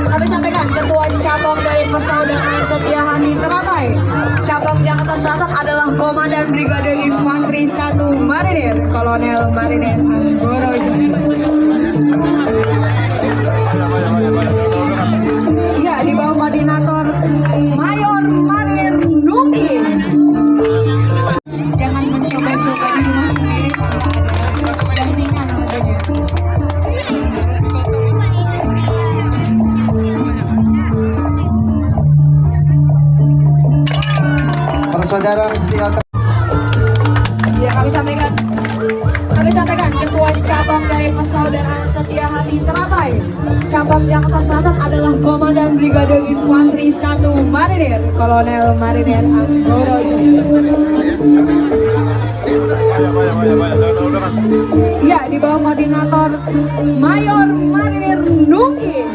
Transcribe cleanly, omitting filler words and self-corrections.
Kami sampaikan Ketua Cabang dari Persaudaraan Setia Hati Teratai Cabang Jakarta Selatan adalah Komandan Brigade Infanteri 1 Marinir Kolonel Marinir Anggoro Jaya. Ya, di bawah koordinator Mayor Marinir Nungki. Jangan mencoba-coba di rumah sendiri, dampingan tentunya. Persaudaraan Setia. Ya, kami sampaikan Ketua Cabang dari Persaudaraan Setia Hati Teratai Cabang Jakarta Selatan adalah Komandan Brigade Infanteri 1 Marinir Kolonel Marinir Anggoro Jaya. Ya, di bawah koordinator Mayor Marinir Nungki.